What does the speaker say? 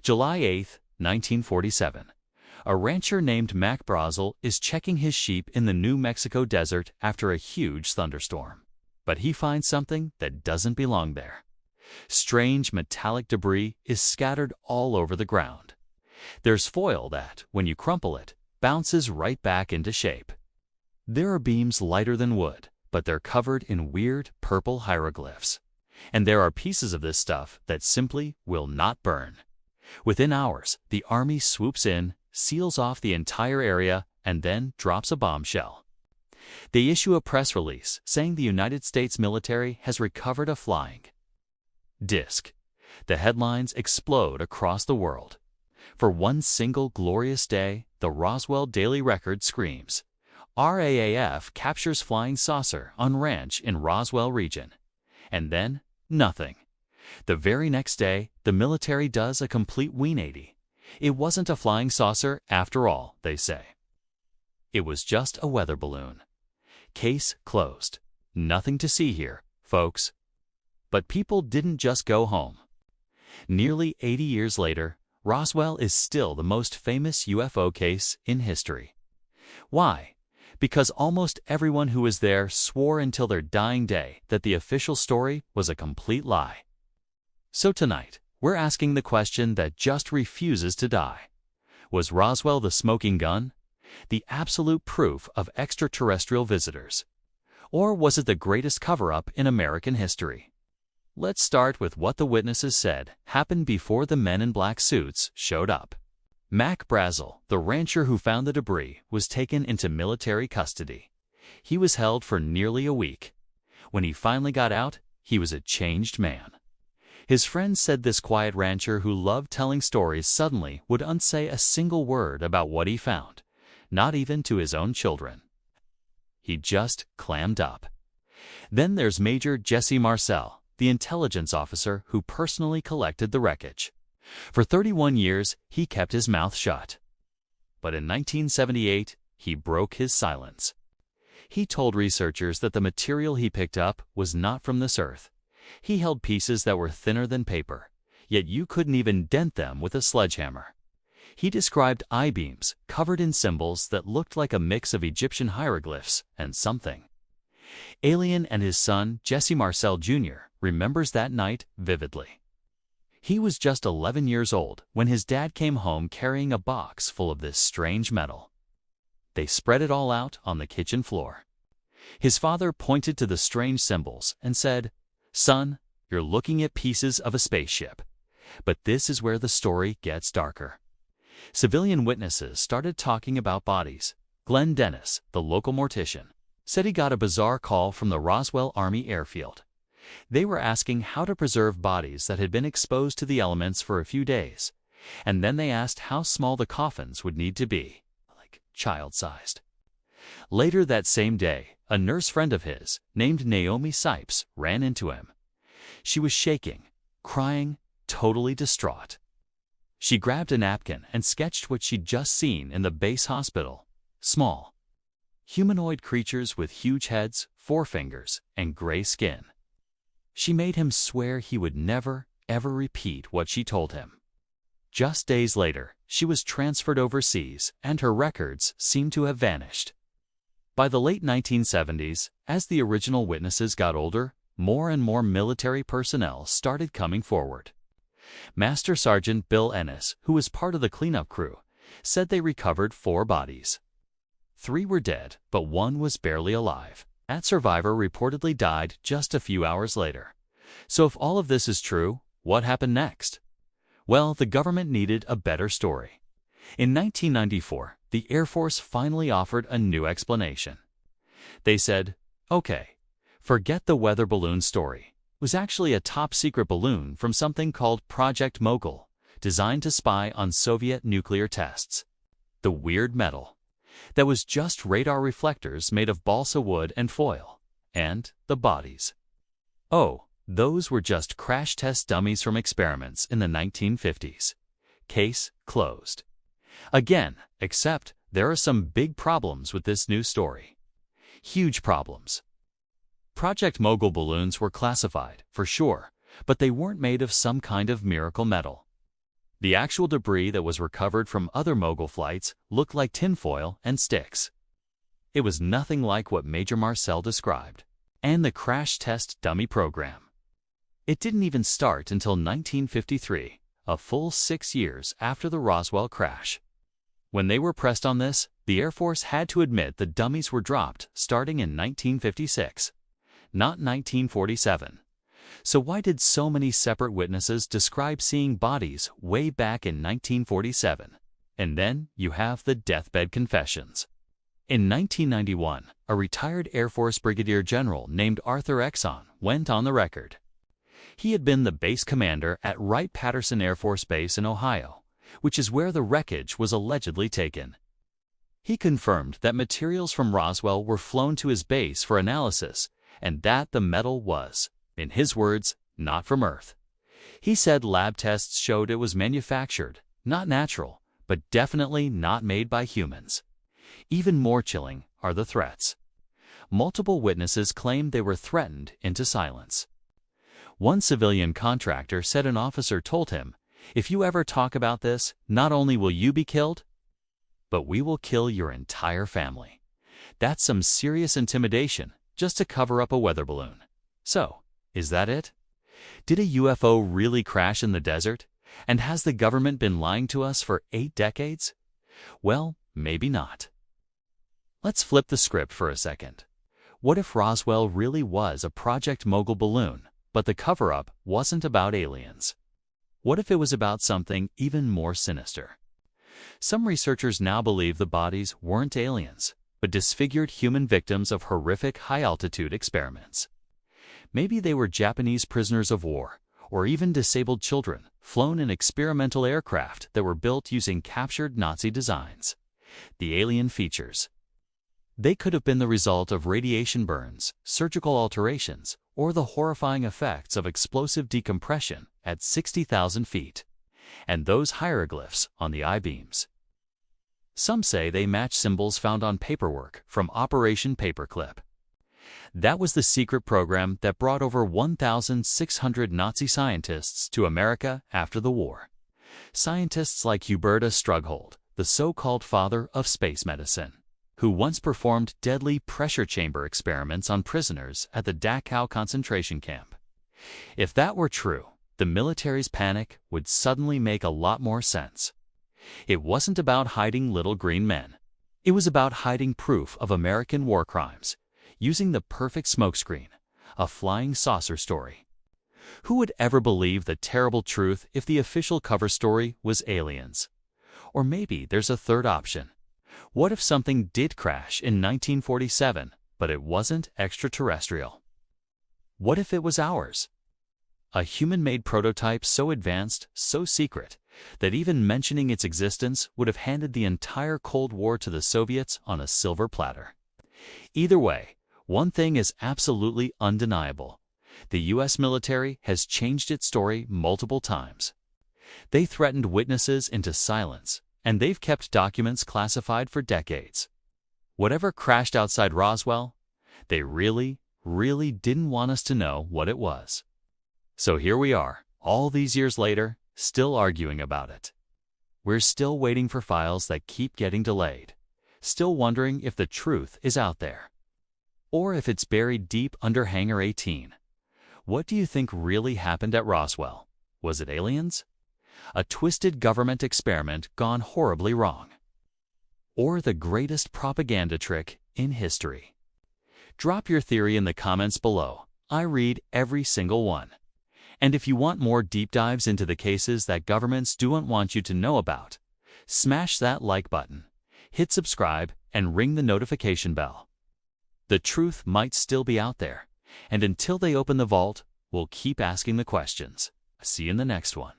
July 8, 1947. A rancher named Mac Brazel is checking his sheep in the New Mexico desert after a huge thunderstorm. But he finds something that doesn't belong there. Strange metallic debris is scattered all over the ground. There's foil that, when you crumple it, bounces right back into shape. There are beams lighter than wood, but they're covered in weird purple hieroglyphs. And there are pieces of this stuff that simply will not burn. Within hours, the army swoops in, seals off the entire area, and then drops a bombshell. They issue a press release saying the United States military has recovered a flying disc. The headlines explode across the world. For one single glorious day, the Roswell Daily Record screams, "RAAF captures flying saucer on ranch in Roswell region." And then, nothing. The very next day, the military does a complete 180. It wasn't a flying saucer after all, they say. It was just a weather balloon. Case closed. Nothing to see here, folks. But people didn't just go home. Nearly 80 years later, Roswell is still the most famous UFO case in history. Why? Because almost everyone who was there swore until their dying day that the official story was a complete lie. So tonight, we're asking the question that just refuses to die. Was Roswell the smoking gun? The absolute proof of extraterrestrial visitors? Or was it the greatest cover-up in American history? Let's start with what the witnesses said happened before the men in black suits showed up. Mac Brazel, the rancher who found the debris, was taken into military custody. He was held for nearly a week. When he finally got out, he was a changed man. His friends said this quiet rancher who loved telling stories suddenly would unsay a single word about what he found, not even to his own children. He just clammed up. Then there's Major Jesse Marcel, the intelligence officer who personally collected the wreckage. For 31 years, he kept his mouth shut. But in 1978, he broke his silence. He told researchers that the material he picked up was not from this earth. He held pieces that were thinner than paper, yet you couldn't even dent them with a sledgehammer. He described I-beams covered in symbols that looked like a mix of Egyptian hieroglyphs and something. Alien and his son, Jesse Marcel Jr., remembers that night vividly. He was just 11 years old when his dad came home carrying a box full of this strange metal. They spread it all out on the kitchen floor. His father pointed to the strange symbols and said, "Son, you're looking at pieces of a spaceship." But this is where the story gets darker. Civilian witnesses started talking about bodies. Glenn Dennis, the local mortician, said he got a bizarre call from the Roswell Army Airfield. They were asking how to preserve bodies that had been exposed to the elements for a few days, and then they asked how small the coffins would need to be, like child-sized. Later that same day, a nurse friend of his, named Naomi Sipes, ran into him. She was shaking, crying, totally distraught. She grabbed a napkin and sketched what she'd just seen in the base hospital. Small, humanoid creatures with huge heads, forefingers, and gray skin. She made him swear he would never, ever repeat what she told him. Just days later, she was transferred overseas, and her records seemed to have vanished. By the late 1970s, as the original witnesses got older, more and more military personnel started coming forward. Master Sergeant Bill Ennis, who was part of the cleanup crew, said they recovered 4 bodies. 3 were dead, but 1 was barely alive. That survivor reportedly died just a few hours later. So if all of this is true, what happened next? Well, the government needed a better story. In 1994, the Air Force finally offered a new explanation. They said, "Okay, forget the weather balloon story. It was actually a top-secret balloon from something called Project Mogul, designed to spy on Soviet nuclear tests. The weird metal. That was just radar reflectors made of balsa wood and foil. And the bodies. Oh, those were just crash test dummies from experiments in the 1950s. Case closed. Again, except there are some big problems with this new story. Huge problems. Project Mogul balloons were classified, for sure, but they weren't made of some kind of miracle metal. The actual debris that was recovered from other Mogul flights looked like tinfoil and sticks. It was nothing like what Major Marcel described. And the crash test dummy program. It didn't even start until 1953, a full 6 years after the Roswell crash. When they were pressed on this, the Air Force had to admit the dummies were dropped starting in 1956, not 1947. So why did so many separate witnesses describe seeing bodies way back in 1947? And then you have the deathbed confessions. In 1991, a retired Air Force Brigadier General named Arthur Exon went on the record. He had been the base commander at Wright-Patterson Air Force Base in Ohio, which is where the wreckage was allegedly taken. He confirmed that materials from Roswell were flown to his base for analysis and that the metal was, in his words, not from Earth. He said lab tests showed it was manufactured, not natural, but definitely not made by humans. Even more chilling are the threats. Multiple witnesses claimed they were threatened into silence. One civilian contractor said an officer told him, "If you ever talk about this, not only will you be killed, but we will kill your entire family." That's some serious intimidation just to cover up a weather balloon. So, is that it? Did a UFO really crash in the desert? And has the government been lying to us for 8 decades? Well, maybe not. Let's flip the script for a second. What if Roswell really was a Project Mogul balloon, but the cover-up wasn't about aliens? What if it was about something even more sinister? Some researchers now believe the bodies weren't aliens, but disfigured human victims of horrific high-altitude experiments. Maybe they were Japanese prisoners of war, or even disabled children flown in experimental aircraft that were built using captured Nazi designs. The alien features. They could have been the result of radiation burns, surgical alterations, or the horrifying effects of explosive decompression at 60,000 feet, and those hieroglyphs on the I-beams. Some say they match symbols found on paperwork from Operation Paperclip. That was the secret program that brought over 1,600 Nazi scientists to America after the war. Scientists like Huberta Strughold, the so-called father of space medicine, who once performed deadly pressure chamber experiments on prisoners at the Dachau concentration camp. If that were true, the military's panic would suddenly make a lot more sense. It wasn't about hiding little green men. It was about hiding proof of American war crimes, using the perfect smokescreen, a flying saucer story. Who would ever believe the terrible truth if the official cover story was aliens? Or maybe there's a third option. What if something did crash in 1947, but it wasn't extraterrestrial? What if it was ours? A human-made prototype so advanced, so secret, that even mentioning its existence would have handed the entire Cold War to the Soviets on a silver platter. Either way, one thing is absolutely undeniable. The U.S. military has changed its story multiple times. They threatened witnesses into silence, and they've kept documents classified for decades. Whatever crashed outside Roswell, they really didn't want us to know what it was. So here we are, all these years later, still arguing about it. We're still waiting for files that keep getting delayed, still wondering if the truth is out there, or if it's buried deep under Hangar 18. What do you think really happened at Roswell? Was it aliens? A twisted government experiment gone horribly wrong? Or the greatest propaganda trick in history? Drop your theory in the comments below. I read every single one. And if you want more deep dives into the cases that governments don't want you to know about, smash that like button, hit subscribe, and ring the notification bell. The truth might still be out there, and until they open the vault, we'll keep asking the questions. See you in the next one.